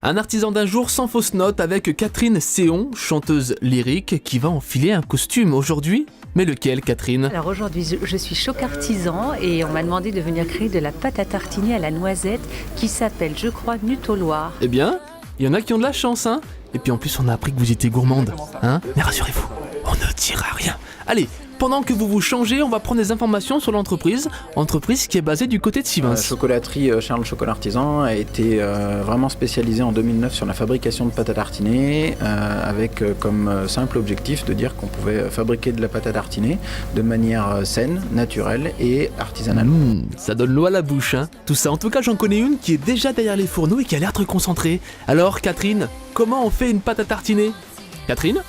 Un artisan d'un jour sans fausse note avec Catherine Séon, chanteuse lyrique, qui va enfiler un costume aujourd'hui. Mais lequel, Catherine? Alors aujourd'hui, je suis choc artisan et on m'a demandé de venir créer de la pâte à tartiner à la noisette qui s'appelle, je crois, Nutoloir. Eh bien, il y en a qui ont de la chance, hein. Et puis en plus, on a appris que vous étiez gourmande, hein. Mais rassurez-vous, on ne dira rien. Allez, pendant que vous vous changez, on va prendre des informations sur l'entreprise qui est basée du côté de Sivins. La chocolaterie Charles Chocolat Artisan a été vraiment spécialisée en 2009 sur la fabrication de pâte à tartiner, avec comme simple objectif de dire qu'on pouvait fabriquer de la pâte à tartiner de manière saine, naturelle et artisanale. Ça donne l'eau à la bouche, hein. Tout ça, en tout cas, j'en connais une qui est déjà derrière les fourneaux et qui a l'air très concentrée. Alors, Catherine, comment on fait une pâte à tartiner? Catherine?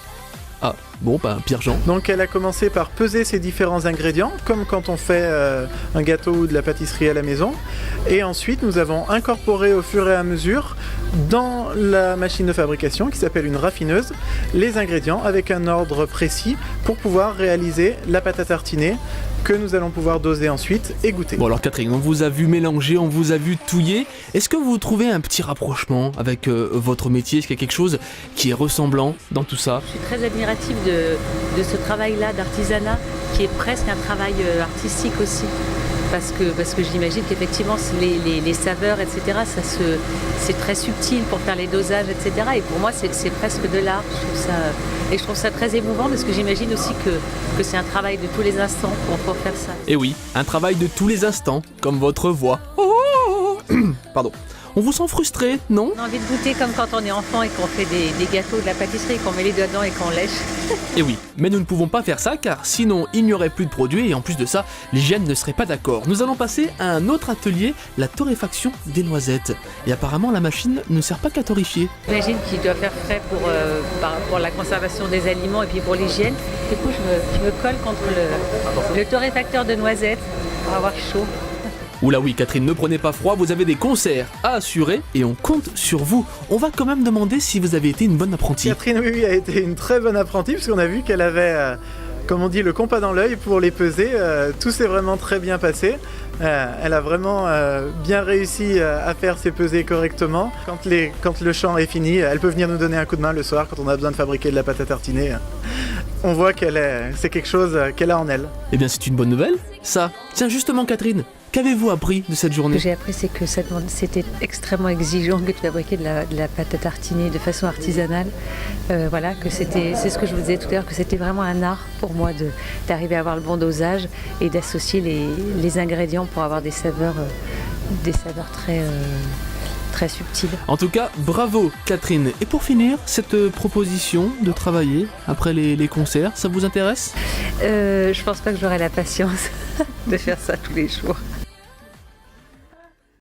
Ah, bon, Pierre-Jean. Donc elle a commencé par peser ses différents ingrédients, comme quand on fait un gâteau ou de la pâtisserie à la maison. Et ensuite, nous avons incorporé au fur et à mesure, dans la machine de fabrication, qui s'appelle une raffineuse, les ingrédients avec un ordre précis pour pouvoir réaliser la pâte à tartiner que nous allons pouvoir doser ensuite et goûter. Bon alors Catherine, on vous a vu mélanger, on vous a vu touiller. Est-ce que vous trouvez un petit rapprochement avec votre métier? Est-ce qu'il y a quelque chose qui est ressemblant dans tout ça? Je suis très admirative de ce travail-là d'artisanat qui est presque un travail artistique aussi. Parce que j'imagine qu'effectivement les saveurs, etc., c'est très subtil pour faire les dosages, etc. Et pour moi, c'est presque de l'art. Je trouve ça très émouvant parce que j'imagine aussi que c'est un travail de tous les instants pour faire ça. Et oui, un travail de tous les instants, comme votre voix. Pardon. On vous sent frustré, non? On a envie de goûter comme quand on est enfant et qu'on fait des gâteaux de la pâtisserie, qu'on met les doigts dedans et qu'on lèche. Et oui, mais nous ne pouvons pas faire ça car sinon il n'y aurait plus de produits et en plus de ça, l'hygiène ne serait pas d'accord. Nous allons passer à un autre atelier, la torréfaction des noisettes. Et apparemment la machine ne sert pas qu'à torréfier. J'imagine qu'il doit faire frais pour la conservation des aliments et puis pour l'hygiène. Du coup, je me colle contre le torréfacteur de noisettes pour avoir chaud. Oula oui, Catherine, ne prenez pas froid, vous avez des concerts à assurer et on compte sur vous. On va quand même demander si vous avez été une bonne apprentie. Catherine, oui, a été une très bonne apprentie parce qu'on a vu qu'elle avait, comme on dit, le compas dans l'œil pour les peser. Tout s'est vraiment très bien passé. Elle a vraiment bien réussi à faire ses pesées correctement. Quand le chant est fini, elle peut venir nous donner un coup de main le soir quand on a besoin de fabriquer de la pâte à tartiner. On voit c'est quelque chose qu'elle a en elle. Eh bien c'est une bonne nouvelle, ça. Tiens justement Catherine, qu'avez-vous appris de cette journée? Ce que j'ai appris, c'est que c'était extrêmement exigeant que de fabriquer de la pâte à tartiner de façon artisanale. Voilà, c'est ce que je vous disais tout à l'heure, que c'était vraiment un art pour moi d'arriver à avoir le bon dosage et d'associer les ingrédients pour avoir des saveurs très subtiles. En tout cas, bravo Catherine. Et pour finir, cette proposition de travailler après les concerts, ça vous intéresse? Je pense pas que j'aurai la patience de faire ça tous les jours.